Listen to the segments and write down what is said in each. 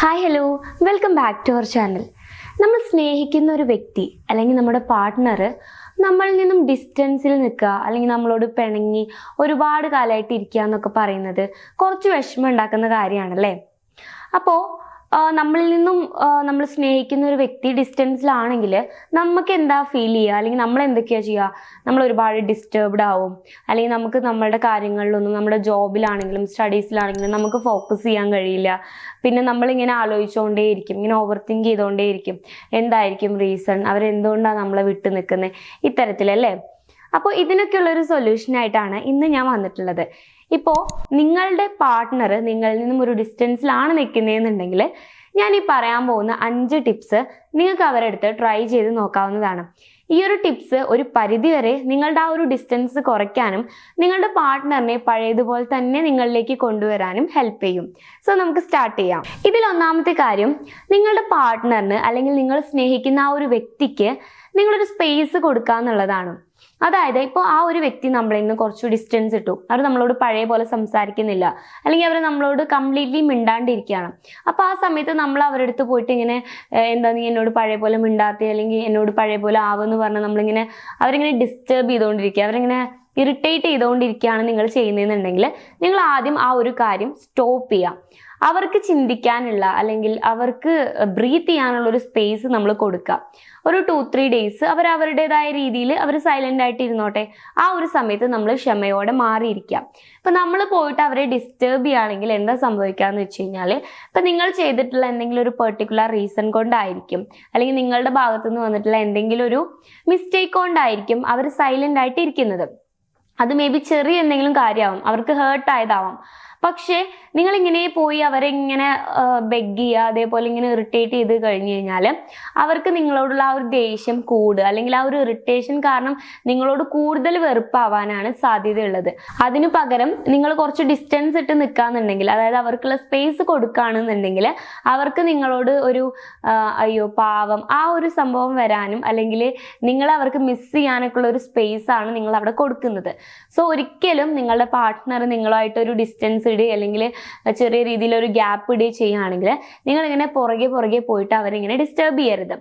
Hi hello welcome back to our channel. നമ്മൾ സ്നേഹിക്കുന്ന ഒരു വ്യക്തി അല്ലെങ്കിൽ നമ്മുടെ പാർട്ട്ണർ നമ്മളിൽ നിന്നും ഡിസ്റ്റൻസിൽ നിൽക്കുക അല്ലെങ്കിൽ നമ്മളോട് പിണങ്ങി ഒരുപാട് കാലമായിട്ട് ഇരിക്കുക എന്നൊക്കെ പറയുന്നത് കുറച്ച് വിഷമം ഉണ്ടാക്കുന്ന കാര്യമാണല്ലേ. അപ്പോൾ നമ്മളിൽ നിന്നും നമ്മൾ സ്നേഹിക്കുന്ന ഒരു വ്യക്തി ഡിസ്റ്റൻസിലാണെങ്കിൽ നമുക്ക് എന്താ ഫീൽ ചെയ്യുക, അല്ലെങ്കിൽ നമ്മൾ എന്തൊക്കെയാണ് ചെയ്യുക? നമ്മൾ ഒരുപാട് ഡിസ്റ്റർബ്ഡ് ആവും, അല്ലെങ്കിൽ നമുക്ക് നമ്മളുടെ കാര്യങ്ങളിലൊന്നും, നമ്മുടെ ജോബിലാണെങ്കിലും സ്റ്റഡീസിലാണെങ്കിലും നമുക്ക് ഫോക്കസ് ചെയ്യാൻ കഴിയില്ല. പിന്നെ നമ്മളിങ്ങനെ ആലോചിച്ചുകൊണ്ടേയിരിക്കും, ഇങ്ങനെ ഓവർ തിങ്ക് ചെയ്തുകൊണ്ടേയിരിക്കും, എന്തായിരിക്കും റീസൺ, അവരെന്തുകൊണ്ടാണ് നമ്മളെ വിട്ടു നിൽക്കുന്നത്, ഇത്തരത്തിലല്ലേ. അപ്പോൾ ഇതിനൊക്കെയുള്ളൊരു സൊല്യൂഷനായിട്ടാണ് ഇന്ന് ഞാൻ വന്നിട്ടുള്ളത്. ഇപ്പോൾ നിങ്ങളുടെ പാർട്ട്ണർ നിങ്ങളിൽ നിന്നും ഒരു ഡിസ്റ്റൻസിലാണ് നിൽക്കുന്നതെന്നുണ്ടെങ്കിൽ ഞാൻ ഈ പറയാൻ പോകുന്ന 5 ടിപ്സ് നിങ്ങൾക്ക് അവരുടെ അടുത്ത് ട്രൈ ചെയ്ത് നോക്കാവുന്നതാണ്. ഈ ഒരു ടിപ്സ് ഒരു പരിധിവരെ നിങ്ങളുടെ ആ ഒരു ഡിസ്റ്റൻസ് കുറയ്ക്കാനും നിങ്ങളുടെ പാർട്ട്ണറിനെ പഴയതുപോലെ തന്നെ നിങ്ങളിലേക്ക് കൊണ്ടുവരാനും ഹെൽപ്പ് ചെയ്യും. സോ നമുക്ക് സ്റ്റാർട്ട് ചെയ്യാം. ഇതിൽ ഒന്നാമത്തെ കാര്യം, നിങ്ങളുടെ പാർട്ട്ണറിന് അല്ലെങ്കിൽ നിങ്ങൾ സ്നേഹിക്കുന്ന ആ ഒരു വ്യക്തിക്ക് നിങ്ങളൊരു സ്പേസ് കൊടുക്കുക എന്നുള്ളതാണ്. അതായത് ഇപ്പോൾ ആ ഒരു വ്യക്തി നമ്മളിൽ നിന്ന് കുറച്ച് ഡിസ്റ്റൻസ് ഇട്ടു, അവർ നമ്മളോട് പഴയ പോലെ സംസാരിക്കുന്നില്ല, അല്ലെങ്കിൽ അവർ നമ്മളോട് കംപ്ലീറ്റ്ലി മിണ്ടാണ്ടിരിക്കുകയാണ്. അപ്പോൾ ആ സമയത്ത് നമ്മൾ അവരുടെ അടുത്ത് പോയിട്ട് ഇങ്ങനെ എന്താ നീ എന്നോട് പഴയ പോലെ മിണ്ടാത്തേ, അല്ലെങ്കിൽ എന്നോട് പഴയ പോലെ ആവുമെന്ന് പറഞ്ഞാൽ നമ്മളിങ്ങനെ അവരിങ്ങനെ ഡിസ്റ്റർബ് ചെയ്തുകൊണ്ടിരിക്കുക, അവരിങ്ങനെ ഇറിറ്റേറ്റ് ചെയ്തുകൊണ്ടിരിക്കുകയാണ് നിങ്ങൾ ചെയ്യുന്നതെന്നുണ്ടെങ്കിൽ നിങ്ങൾ ആദ്യം ആ ഒരു കാര്യം സ്റ്റോപ്പ് ചെയ്യാം. അവർക്ക് ചിന്തിക്കാനുള്ള അല്ലെങ്കിൽ അവർക്ക് ബ്രീത്ത് ചെയ്യാനുള്ള ഒരു സ്പേസ് നമ്മൾ കൊടുക്കുക. ഒരു 2-3 ഡേയ്സ് അവർ അവരുടേതായ രീതിയിൽ അവർ സൈലൻ്റ് ആയിട്ട് ഇരുന്നോട്ടെ. ആ ഒരു സമയത്ത് നമ്മൾ ക്ഷമയോടെ മാറിയിരിക്കാം. ഇപ്പം നമ്മൾ പോയിട്ട് അവരെ ഡിസ്റ്റർബ് ചെയ്യുകയാണെങ്കിൽ എന്താ സംഭവിക്കാന്ന് വെച്ച് കഴിഞ്ഞാൽ, ഇപ്പം നിങ്ങൾ ചെയ്തിട്ടുള്ള എന്തെങ്കിലും ഒരു പെർട്ടിക്കുലർ റീസൺ കൊണ്ടായിരിക്കും, അല്ലെങ്കിൽ നിങ്ങളുടെ ഭാഗത്തു നിന്ന് വന്നിട്ടുള്ള എന്തെങ്കിലും ഒരു മിസ്റ്റേക്ക് കൊണ്ടായിരിക്കും അവർ സൈലൻ്റ് ആയിട്ട് ഇരിക്കുന്നത്. അത് മേ ബി ചെറിയ എന്തെങ്കിലും കാര്യമാവും, അവർക്ക് ഹേർട്ട് ആയതാവാം. പക്ഷേ നിങ്ങളിങ്ങനെ പോയി അവരെ ഇങ്ങനെ ബെഗ് ചെയ്യുക, അതേപോലെ ഇങ്ങനെ ഇറിറ്റേറ്റ് ചെയ്ത് കഴിഞ്ഞ് കഴിഞ്ഞാൽ അവർക്ക് നിങ്ങളോടുള്ള ആ ഒരു ദേഷ്യം കൂടുക, അല്ലെങ്കിൽ ആ ഒരു ഇറിറ്റേഷൻ കാരണം നിങ്ങളോട് കൂടുതൽ വെറുപ്പാവാനാണ് സാധ്യതയുള്ളത്. അതിനു പകരം നിങ്ങൾ കുറച്ച് ഡിസ്റ്റൻസ് ഇട്ട് നിൽക്കുകയെന്നുണ്ടെങ്കിൽ, അതായത് അവർക്കുള്ള സ്പേസ് കൊടുക്കുകയാണെന്നുണ്ടെങ്കിൽ അവർക്ക് നിങ്ങളോട് ഒരു അയ്യോ പാവം ആ ഒരു സംഭവം വരാനും, അല്ലെങ്കിൽ നിങ്ങൾ അവർക്ക് മിസ് ചെയ്യാനൊക്കെ ഉള്ള ഒരു സ്പേസ് ആണ് നിങ്ങൾ അവിടെ കൊടുക്കുന്നത്. സോ ഒരിക്കലും നിങ്ങളുടെ പാർട്ട്ണർ നിങ്ങളുമായിട്ടൊരു ഡിസ്റ്റൻസ് ഇടുക അല്ലെങ്കിൽ ചെറിയ രീതിയിൽ ഒരു ഗ്യാപ്പ് ഇടുക ചെയ്യുകയാണെങ്കിൽ നിങ്ങളിങ്ങനെ പുറകെ പോയിട്ട് അവരിങ്ങനെ ഡിസ്റ്റർബ് ചെയ്യരുത്.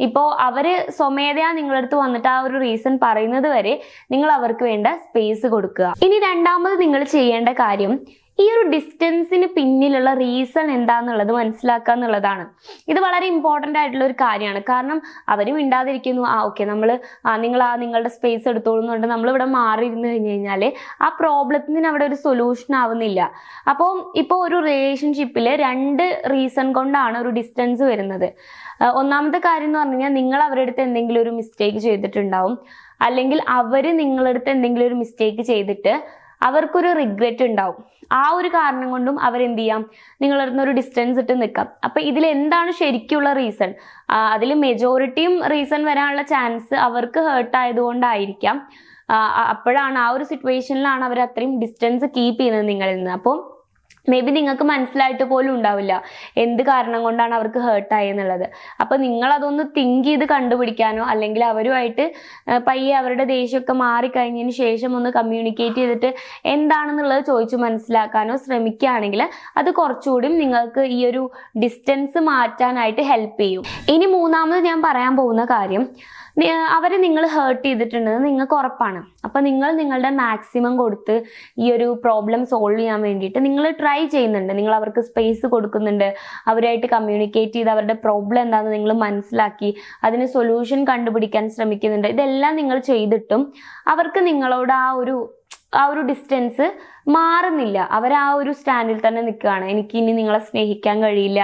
ഇപ്പോൾ അവർ സ്വമേധയാ നിങ്ങളടുത്ത് വന്നിട്ട് ആ ഒരു റീസൺ പറയുന്നത് വരെ നിങ്ങൾ അവർക്ക് വേണ്ട സ്പേസ് കൊടുക്കുക. ഇനി രണ്ടാമത് നിങ്ങൾ ചെയ്യേണ്ട കാര്യം, ഈ ഒരു ഡിസ്റ്റൻസിന് പിന്നിലുള്ള റീസൺ എന്താന്നുള്ളത് മനസ്സിലാക്കുക എന്നുള്ളതാണ്. ഇത് വളരെ ഇമ്പോർട്ടൻ്റ് ആയിട്ടുള്ള ഒരു കാര്യമാണ്. കാരണം അവരും മിണ്ടാതിരിക്കുന്നു, ഓക്കെ നിങ്ങൾ നിങ്ങളുടെ സ്പേസ് എടുത്തോളുന്നുണ്ട്, നമ്മളിവിടെ മാറിയിരുന്നു കഴിഞ്ഞ് കഴിഞ്ഞാൽ ആ പ്രോബ്ലത്തിന് അവിടെ ഒരു സൊല്യൂഷൻ ആവുന്നില്ല. അപ്പോൾ ഇപ്പോൾ ഒരു റിലേഷൻഷിപ്പിൽ 2 റീസൺ കൊണ്ടാണ് ഒരു ഡിസ്റ്റൻസ് വരുന്നത്. ഒന്നാമത്തെ കാര്യം എന്ന് പറഞ്ഞു കഴിഞ്ഞാൽ, നിങ്ങൾ അവരുടെ അടുത്ത് എന്തെങ്കിലും ഒരു മിസ്റ്റേക്ക് ചെയ്തിട്ടുണ്ടാവും, അല്ലെങ്കിൽ അവർ നിങ്ങളുടെ അടുത്ത് എന്തെങ്കിലും ഒരു മിസ്റ്റേക്ക് ചെയ്തിട്ട് അവർക്കൊരു റിഗ്രറ്റ് ഉണ്ടാവും. ആ ഒരു കാരണം കൊണ്ടും അവരെന്ത് ചെയ്യാം, നിങ്ങളടുത്ത് ഒരു ഡിസ്റ്റൻസ് ഇട്ട് നിൽക്കാം. അപ്പൊ ഇതിൽ എന്താണ് ശരിക്കുള്ള റീസൺ? അതിൽ മെജോറിറ്റിയും റീസൺ വരാനുള്ള ചാൻസ് അവർക്ക് ഹേർട്ട് ആയതുകൊണ്ടായിരിക്കാം. അപ്പോഴാണ് ആ ഒരു സിറ്റുവേഷനിലാണ് അവർ അത്രയും ഡിസ്റ്റൻസ് കീപ്പ് ചെയ്യുന്നത് നിങ്ങളിൽ നിന്ന്. അപ്പോൾ മേ ബി നിങ്ങൾക്ക് മനസ്സിലായിട്ട് പോലും ഉണ്ടാവില്ല എന്ത് കാരണം കൊണ്ടാണ് അവർക്ക് ഹേർട്ട് ആയെന്നുള്ളത്. അപ്പൊ നിങ്ങൾ അതൊന്ന് തിങ്ക് ചെയ്ത് കണ്ടുപിടിക്കാനോ, അല്ലെങ്കിൽ അവരുമായിട്ട് പയ്യെ അവരുടെ ദേഷ്യമൊക്കെ മാറിക്കഴിഞ്ഞതിന് ശേഷം ഒന്ന് കമ്മ്യൂണിക്കേറ്റ് ചെയ്തിട്ട് എന്താണെന്നുള്ളത് ചോദിച്ചു മനസ്സിലാക്കാനോ ശ്രമിക്കുകയാണെങ്കിൽ അത് കുറച്ചുകൂടി നിങ്ങൾക്ക് ഈ ഒരു ഡിസ്റ്റൻസ് മാറ്റാനായിട്ട് ഹെൽപ്പ് ചെയ്യും. ഇനി മൂന്നാമത് ഞാൻ പറയാൻ പോകുന്ന കാര്യം, അവരെ നിങ്ങൾ ഹേർട്ട് ചെയ്തിട്ടുണ്ടെന്ന് നിങ്ങൾക്ക് ഉറപ്പാണ്. അപ്പൊ നിങ്ങൾ നിങ്ങളുടെ മാക്സിമം കൊടുത്ത് ഈ ഒരു പ്രോബ്ലം സോൾവ് ചെയ്യാൻ വേണ്ടിയിട്ട് നിങ്ങൾ ട്രൈ ചെയ്യുന്നുണ്ട്, നിങ്ങൾ അവർക്ക് സ്പേസ് കൊടുക്കുന്നുണ്ട്, അവരായിട്ട് കമ്മ്യൂണിക്കേറ്റ് ചെയ്ത് അവരുടെ പ്രോബ്ലം എന്താണെന്ന് നിങ്ങൾ മനസ്സിലാക്കി അതിന് സൊല്യൂഷൻ കണ്ടുപിടിക്കാൻ ശ്രമിക്കുന്നുണ്ട്. ഇതെല്ലാം നിങ്ങൾ ചെയ്തിട്ടും അവർക്ക് നിങ്ങളോട് ആ ഒരു ഡിസ്റ്റൻസ് മാറുന്നില്ല. അവർ ആ ഒരു സ്റ്റാൻഡിൽ തന്നെ നിൽക്കുകയാണ്. എനിക്കിനി നിങ്ങളെ സ്നേഹിക്കാൻ കഴിയില്ല,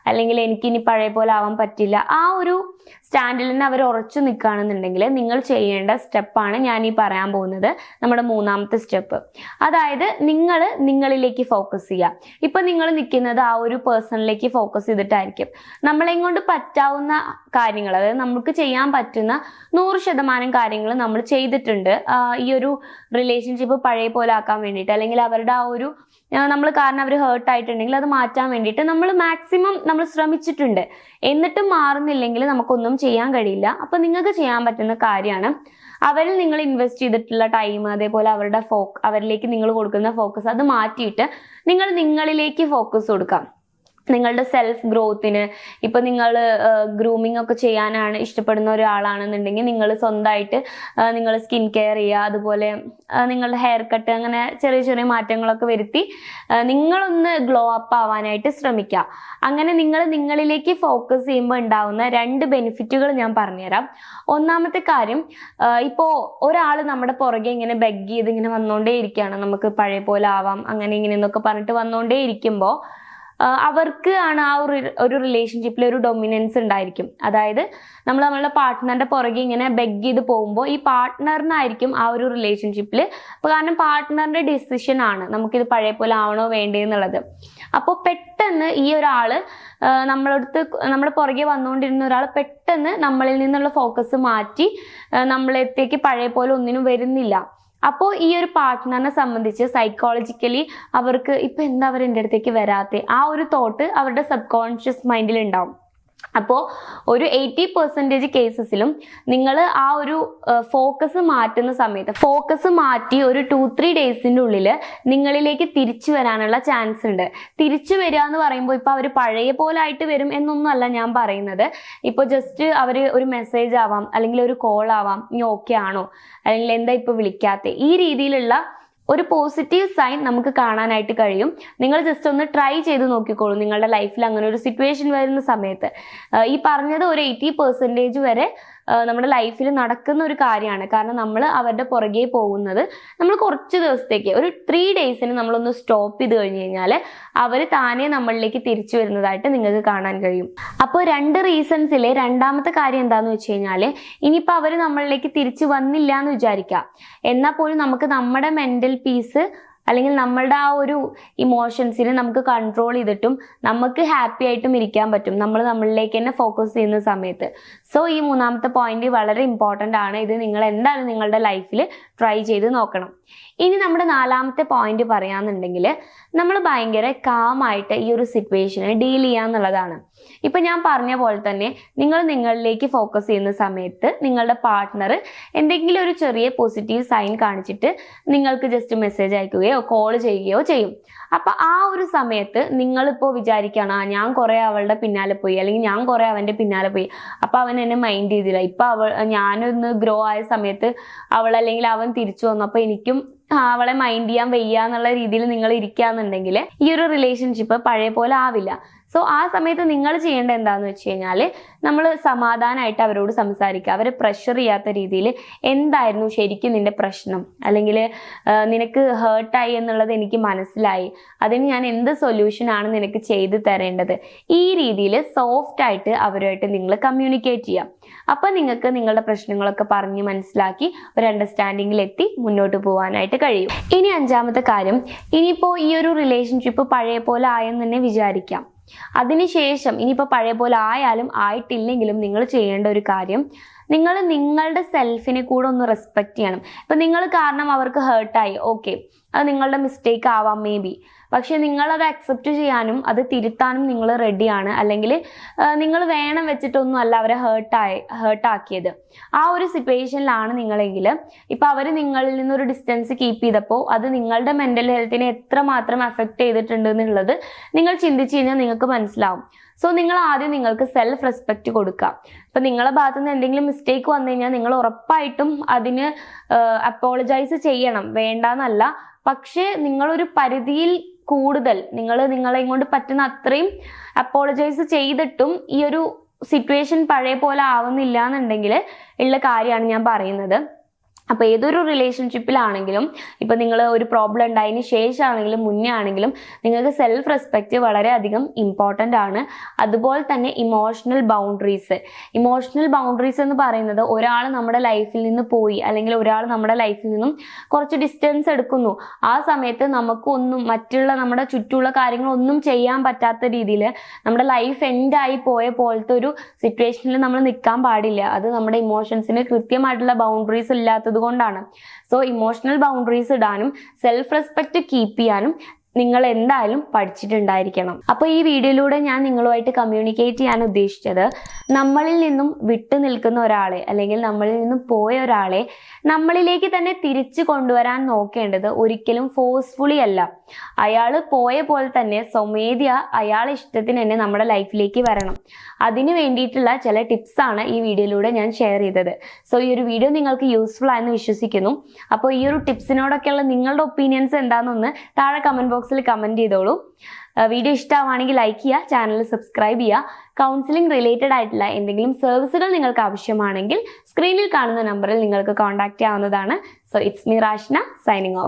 അല്ലെങ്കിൽ എനിക്കിനി പഴയ പോലെ ആവാൻ പറ്റില്ല, ആ ഒരു സ്റ്റാൻഡിൽ തന്നെ അവർ ഉറച്ചു നിൽക്കുകയാണെന്നുണ്ടെങ്കിൽ നിങ്ങൾ ചെയ്യേണ്ട സ്റ്റെപ്പാണ് ഞാൻ ഈ പറയാൻ പോകുന്നത്, നമ്മുടെ മൂന്നാമത്തെ സ്റ്റെപ്പ്. അതായത് നിങ്ങളിലേക്ക് ഫോക്കസ് ചെയ്യുക. ഇപ്പം നിങ്ങൾ നിൽക്കുന്നത് ആ ഒരു പേഴ്സണിലേക്ക് ഫോക്കസ് ചെയ്തിട്ടായിരിക്കും. നമ്മളെയും കൊണ്ട് പറ്റാവുന്ന കാര്യങ്ങൾ, അതായത് നമുക്ക് ചെയ്യാൻ പറ്റുന്ന 100% കാര്യങ്ങൾ നമ്മൾ ചെയ്തിട്ടുണ്ട് ഈ ഒരു റിലേഷൻഷിപ്പ് പഴയ പോലെ ആക്കാൻ വേണ്ടിയിട്ട്, അല്ലെങ്കിൽ അവരുടെ ആ ഒരു കാരണം അവർ ഹേർട്ട് ആയിട്ടുണ്ടെങ്കിൽ അത് മാറ്റാൻ വേണ്ടിയിട്ട് നമ്മൾ മാക്സിമം നമ്മൾ ശ്രമിച്ചിട്ടുണ്ട്. എന്നിട്ടും മാറുന്നില്ലെങ്കിൽ നമുക്കൊന്നും ചെയ്യാൻ കഴിയില്ല. അപ്പൊ നിങ്ങൾക്ക് ചെയ്യാൻ പറ്റുന്ന കാര്യമാണ്, അവരിൽ നിങ്ങൾ ഇൻവെസ്റ്റ് ചെയ്തിട്ടുള്ള ടൈം, അതേപോലെ അവരിലേക്ക് നിങ്ങൾ കൊടുക്കുന്ന ഫോക്കസ് അത് മാറ്റിയിട്ട് നിങ്ങളിലേക്ക് ഫോക്കസ് കൊടുക്കാം. നിങ്ങളുടെ സെൽഫ് ഗ്രോത്തിന്, ഇപ്പൊ നിങ്ങൾ ഗ്രൂമിംഗ് ഒക്കെ ചെയ്യാനാണ് ഇഷ്ടപ്പെടുന്ന ഒരാളാണെന്നുണ്ടെങ്കിൽ നിങ്ങൾ സ്വന്തമായിട്ട് നിങ്ങൾ സ്കിൻ കെയർ ചെയ്യുക, അതുപോലെ നിങ്ങളുടെ ഹെയർ കട്ട്, അങ്ങനെ ചെറിയ ചെറിയ മാറ്റങ്ങളൊക്കെ വരുത്തി നിങ്ങളൊന്ന് ഗ്ലോ അപ്പ് ആവാനായിട്ട് ശ്രമിക്കുക. അങ്ങനെ നിങ്ങൾ നിങ്ങളിലേക്ക് ഫോക്കസ് ചെയ്യുമ്പോൾ ഉണ്ടാവുന്ന 2 ബെനിഫിറ്റുകൾ ഞാൻ പറഞ്ഞുതരാം. ഒന്നാമത്തെ കാര്യം, ഇപ്പോൾ ഒരാൾ നമ്മുടെ പുറകെ ഇങ്ങനെ ബെഗ് ചെയ്ത് ഇങ്ങനെ വന്നുകൊണ്ടേ ഇരിക്കുകയാണ്, നമുക്ക് പഴയ പോലെ ആവാം അങ്ങനെ ഇങ്ങനെ എന്നൊക്കെ പറഞ്ഞിട്ട് വന്നുകൊണ്ടേ ഇരിക്കുമ്പോൾ അവർക്ക് ആണ് ആ ഒരു റിലേഷൻഷിപ്പിൽ ഒരു ഡൊമിനൻസ് ഉണ്ടായിരിക്കും. അതായത് നമ്മൾ നമ്മളുടെ പാർട്ട്ണറിന്റെ പുറകെ ഇങ്ങനെ ബെഗ് ചെയ്ത് പോകുമ്പോൾ ഈ പാർട്ട്ണറിനായിരിക്കും ആ ഒരു റിലേഷൻഷിപ്പിൽ, കാരണം പാർട്ട്ണറിന്റെ ഡിസിഷൻ ആണ് നമുക്കിത് പഴയ പോലെ ആവണോ വേണ്ടേ എന്നുള്ളത്. അപ്പോൾ പെട്ടെന്ന് ഈ ഒരാള് നമ്മുടെ പുറകെ വന്നുകൊണ്ടിരുന്ന ഒരാൾ പെട്ടെന്ന് നമ്മളിൽ നിന്നുള്ള ഫോക്കസ് മാറ്റി നമ്മളത്തേക്ക് പഴയ പോലെ ഒന്നിനും വരുന്നില്ല. അപ്പോൾ ഈ ഒരു പാർട്ട്ണറിനെ സംബന്ധിച്ച് സൈക്കോളജിക്കലി അവർക്ക് ഇപ്പൊ എന്താ അവർ എൻ്റെ അടുത്തേക്ക് വരാത്തെ, ആ ഒരു തോട്ട് അവരുടെ സബ് കോൺഷ്യസ് മൈൻഡിൽ ഉണ്ടാവും. അപ്പോൾ ഒരു 80% കേസസിലും നിങ്ങൾ ആ ഒരു ഫോക്കസ് മാറ്റുന്ന സമയത്ത്, ഫോക്കസ് മാറ്റി ഒരു 2-3 ഡേയ്സിൻ്റെ ഉള്ളിൽ നിങ്ങളിലേക്ക് തിരിച്ചു വരാനുള്ള ചാൻസ് ഉണ്ട്. തിരിച്ചു വരിക എന്ന് പറയുമ്പോൾ ഇപ്പൊ അവർ പഴയ പോലെ ആയിട്ട് വരും എന്നൊന്നും അല്ല ഞാൻ പറയുന്നത്. ഇപ്പോൾ ജസ്റ്റ് അവർ ഒരു മെസ്സേജ് ആവാം, അല്ലെങ്കിൽ ഒരു കോൾ ആവാം, നീ ഓക്കെ ആണോ, അല്ലെങ്കിൽ എന്താ ഇപ്പൊ വിളിക്കാത്തെ, ഈ രീതിയിലുള്ള ഒരു പോസിറ്റീവ് സൈൻ നമുക്ക് കാണാനായിട്ട് കഴിയും. നിങ്ങൾ ജസ്റ്റ് ഒന്ന് ട്രൈ ചെയ്ത് നോക്കിക്കോളൂ. നിങ്ങളുടെ ലൈഫിൽ അങ്ങനെ ഒരു സിറ്റുവേഷൻ വരുന്ന സമയത്ത് ഈ പറഞ്ഞത് ഒരു 80% വരെ നമ്മുടെ ലൈഫിൽ നടക്കുന്ന ഒരു കാര്യമാണ്. കാരണം നമ്മൾ അവരുടെ പുറകെ പോകുന്നത് നമ്മൾ കുറച്ച് ദിവസത്തേക്ക്, ഒരു 3 ഡേയ്സിന് നമ്മളൊന്ന് സ്റ്റോപ്പ് ചെയ്ത് കഴിഞ്ഞ് കഴിഞ്ഞാൽ അവർ താനെ നമ്മളിലേക്ക് തിരിച്ചു വരുന്നതായിട്ട് നിങ്ങൾക്ക് കാണാൻ കഴിയും. അപ്പോൾ 2 റീസൺസിലെ രണ്ടാമത്തെ കാര്യം എന്താണെന്ന് വെച്ച് കഴിഞ്ഞാൽ, ഇനിയിപ്പോൾ അവർ നമ്മളിലേക്ക് തിരിച്ചു വന്നില്ല എന്ന് വിചാരിക്കാം, എന്നാൽ പോലും നമുക്ക് നമ്മുടെ മെന്റൽ പീസ് അല്ലെങ്കിൽ നമ്മളുടെ ആ ഒരു ഇമോഷൻസിനെ നമുക്ക് കൺട്രോൾ ചെയ്തിട്ടും നമുക്ക് ഹാപ്പി ആയിട്ടും ഇരിക്കാൻ പറ്റും നമ്മൾ നമ്മളിലേക്ക് തന്നെ ഫോക്കസ് ചെയ്യുന്ന സമയത്ത്. സോ ഈ 3ാമത്തെ പോയിന്റ് വളരെ ഇമ്പോർട്ടൻ്റ് ആണ്. ഇത് നിങ്ങൾ എന്തായാലും നിങ്ങളുടെ ലൈഫിൽ ട്രൈ ചെയ്ത് നോക്കണം. ഇനി നമ്മുടെ 4ാമത്തെ പോയിന്റ് പറയാന്നുണ്ടെങ്കിൽ, നമ്മൾ ഭയങ്കര കാമായിട്ട് ഈ ഒരു സിറ്റുവേഷനെ ഡീൽ ചെയ്യാന്നുള്ളതാണ്. ഇപ്പൊ ഞാൻ പറഞ്ഞ പോലെ തന്നെ നിങ്ങൾ നിങ്ങളിലേക്ക് ഫോക്കസ് ചെയ്യുന്ന സമയത്ത് നിങ്ങളുടെ പാർട്ട്ണർ എന്തെങ്കിലും ഒരു ചെറിയ പോസിറ്റീവ് സൈൻ കാണിച്ചിട്ട് നിങ്ങൾക്ക് ജസ്റ്റ് മെസ്സേജ് അയക്കുകയോ കോൾ ചെയ്യുകയോ ചെയ്യും. അപ്പൊ ആ ഒരു സമയത്ത് നിങ്ങളിപ്പോൾ വിചാരിക്കുകയാണ്, ഞാൻ കുറെ അവളുടെ പിന്നാലെ പോയി, അല്ലെങ്കിൽ ഞാൻ കുറെ അവന്റെ പിന്നാലെ പോയി, അപ്പൊ അവൻ എന്നെ മൈൻഡ് ചെയ്തില്ല, ഇപ്പൊ ഞാനൊന്ന് ഗ്രോ ആയ സമയത്ത് അവൾ അല്ലെങ്കിൽ അവൻ തിരിച്ചു വന്നു, അപ്പൊ എനിക്കും അവളെ മൈൻഡ് ചെയ്യാൻ വയ്യ എന്നുള്ള രീതിയിൽ നിങ്ങൾ ഇരിക്കുകയാണെന്നുണ്ടെങ്കിൽ ഈ ഒരു റിലേഷൻഷിപ്പ് പഴയ പോലെ ആവില്ല. സോ ആ സമയത്ത് നിങ്ങൾ ചെയ്യേണ്ടത് എന്താന്ന് വെച്ച് കഴിഞ്ഞാൽ, നമ്മൾ സമാധാനമായിട്ട് അവരോട് സംസാരിക്കുക. അവരെ പ്രഷർ ചെയ്യാത്ത രീതിയിൽ, എന്തായിരുന്നു ശരിക്കും നിന്റെ പ്രശ്നം, അല്ലെങ്കിൽ നിനക്ക് ഹേർട്ടായി എന്നുള്ളത് എനിക്ക് മനസ്സിലായി, അതിന് ഞാൻ എന്ത് സൊല്യൂഷനാണ് നിനക്ക് ചെയ്തു തരേണ്ടത്, ഈ രീതിയിൽ സോഫ്റ്റ് ആയിട്ട് അവരുമായിട്ട് നിങ്ങൾ കമ്മ്യൂണിക്കേറ്റ് ചെയ്യാം. അപ്പം നിങ്ങൾക്ക് നിങ്ങളുടെ പ്രശ്നങ്ങളൊക്കെ പറഞ്ഞ് മനസ്സിലാക്കി ഒരു അണ്ടർസ്റ്റാൻഡിങ്ങിൽ എത്തി മുന്നോട്ട് പോകാനായിട്ട് കഴിയും. ഇനി 5ാമത്തെ കാര്യം, ഇനിയിപ്പോൾ ഈ ഒരു റിലേഷൻഷിപ്പ് പഴയ പോലെ ആയെന്ന് തന്നെ വിചാരിക്കാം. അതിനുശേഷം ഇനിയിപ്പോൾ പഴയ പോലെ ആയാലും ആയിട്ടില്ലെങ്കിലും നിങ്ങൾ ചെയ്യേണ്ട ഒരു കാര്യം, നിങ്ങൾ നിങ്ങളുടെ സെൽഫിനെ കൂടെ ഒന്ന് റെസ്പെക്ട് ചെയ്യണം. ഇപ്പൊ നിങ്ങൾ കാരണം അവർക്ക് ഹേർട്ടായി, ഓക്കെ, അത് നിങ്ങളുടെ മിസ്റ്റേക്ക് ആവാം മേ ബി, പക്ഷെ നിങ്ങളത് അക്സെപ്റ്റ് ചെയ്യാനും അത് തിരുത്താനും നിങ്ങൾ റെഡിയാണ്. അല്ലെങ്കിൽ നിങ്ങൾ വേണം വെച്ചിട്ടൊന്നും അല്ല അവരെ ഹേർട്ടാക്കിയത്. ആ ഒരു സിറ്റുവേഷനിലാണ് നിങ്ങളെങ്കിൽ, ഇപ്പൊ അവർ നിങ്ങളിൽ നിന്നൊരു ഡിസ്റ്റൻസ് കീപ്പ് ചെയ്തപ്പോൾ അത് നിങ്ങളുടെ മെന്റൽ ഹെൽത്തിനെ എത്രമാത്രം അഫക്റ്റ് ചെയ്തിട്ടുണ്ട് എന്നുള്ളത് നിങ്ങൾ ചിന്തിച്ചു കഴിഞ്ഞാൽ നിങ്ങൾക്ക് മനസ്സിലാവും. സോ നിങ്ങൾ ആദ്യം നിങ്ങൾക്ക് സെൽഫ് റെസ്പെക്റ്റ് കൊടുക്കുക. ഇപ്പൊ നിങ്ങളുടെ ഭാഗത്തു നിന്ന് എന്തെങ്കിലും മിസ്റ്റേക്ക് വന്നു കഴിഞ്ഞാൽ നിങ്ങൾ ഉറപ്പായിട്ടും അതിന് അപ്പോളജൈസ് ചെയ്യണം, വേണ്ടാന്നല്ല. പക്ഷേ നിങ്ങളൊരു പരിധിയിൽ കൂടുതൽ നിങ്ങളെ കൊണ്ട് പറ്റുന്ന അത്രയും അപ്പോളജൈസ് ചെയ്തിട്ടും ഈ ഒരു സിറ്റുവേഷൻ പഴയ പോലെ ആവുന്നില്ല എന്നുണ്ടെങ്കിൽ ഉള്ള കാര്യമാണ് ഞാൻ പറയുന്നത്. അപ്പൊ ഏതൊരു റിലേഷൻഷിപ്പിലാണെങ്കിലും, ഇപ്പൊ നിങ്ങൾ ഒരു പ്രോബ്ലം ഉണ്ടായതിന് ശേഷമാണെങ്കിലും മുന്നേ ആണെങ്കിലും നിങ്ങൾക്ക് സെൽഫ് റെസ്പെക്റ്റ് വളരെയധികം ഇമ്പോർട്ടൻ്റ് ആണ്. അതുപോലെ തന്നെ ഇമോഷണൽ ബൗണ്ടറീസ് എന്ന് പറയുന്നത്, ഒരാൾ നമ്മുടെ ലൈഫിൽ നിന്ന് പോയി അല്ലെങ്കിൽ ഒരാൾ നമ്മുടെ ലൈഫിൽ നിന്നും കുറച്ച് ഡിസ്റ്റൻസ് എടുക്കുന്നു, ആ സമയത്ത് നമുക്കൊന്നും മറ്റുള്ള നമ്മുടെ ചുറ്റുമുള്ള കാര്യങ്ങളൊന്നും ചെയ്യാൻ പറ്റാത്ത രീതിയിൽ നമ്മുടെ ലൈഫ് എൻഡായി പോയ പോലത്തെ ഒരു സിറ്റുവേഷനിൽ നമ്മൾ നിൽക്കാൻ പാടില്ല. അത് നമ്മുടെ ഇമോഷൻസിന് കൃത്യമായിട്ടുള്ള ബൗണ്ടറീസ് ഇല്ലാത്തത് കൊണ്ടാണ്. സോ ഇമോഷണൽ ബൗണ്ടറീസ് ഇടാനും സെൽഫ് റെസ്പെക്റ്റ് കീപ്പ് ചെയ്യാനും നിങ്ങൾ എന്തായാലും പഠിച്ചിട്ടുണ്ടായിരിക്കണം. അപ്പോൾ ഈ വീഡിയോയിലൂടെ ഞാൻ നിങ്ങളുമായിട്ട് കമ്മ്യൂണിക്കേറ്റ് ചെയ്യാൻ ഉദ്ദേശിച്ചത്, നമ്മളിൽ നിന്നും വിട്ടു നിൽക്കുന്ന ഒരാളെ അല്ലെങ്കിൽ നമ്മളിൽ നിന്നും പോയ ഒരാളെ നമ്മളിലേക്ക് തന്നെ തിരിച്ചു കൊണ്ടുവരാൻ നോക്കേണ്ടത് ഒരിക്കലും ഫോഴ്സ്ഫുള്ളി അല്ല. അയാൾ പോയ പോലെ തന്നെ സ്വമേധയാ അയാളെ ഇഷ്ടത്തിന് തന്നെ നമ്മുടെ ലൈഫിലേക്ക് വരണം. അതിന് വേണ്ടിയിട്ടുള്ള ചില ടിപ്സാണ് ഈ വീഡിയോയിലൂടെ ഞാൻ ഷെയർ ചെയ്തത്. സോ ഈ ഒരു വീഡിയോ നിങ്ങൾക്ക് യൂസ്ഫുൾ ആയെന്ന് വിശ്വസിക്കുന്നു. അപ്പോൾ ഈ ഒരു ടിപ്സിനോടൊക്കെയുള്ള നിങ്ങളുടെ ഒപ്പീനിയൻസ് എന്താണെന്നൊന്ന് താഴെ കമൻറ്റ് ബോക്സിൽ കമൻറ്റ് ചെയ്തോളൂ. വീഡിയോ ഇഷ്ടമാണെങ്കിൽ ലൈക്ക് ചെയ്യുക, ചാനൽ സബ്സ്ക്രൈബ് ചെയ്യുക. കൗൺസിലിംഗ് റിലേറ്റഡ് ആയിട്ടുള്ള എന്തെങ്കിലും സർവീസുകൾ നിങ്ങൾക്ക് ആവശ്യമാണെങ്കിൽ സ്ക്രീനിൽ കാണുന്ന നമ്പറിൽ നിങ്ങൾക്ക് കോൺടാക്ട് ചെയ്യാവുന്നതാണ്. So it's me Rashna signing of.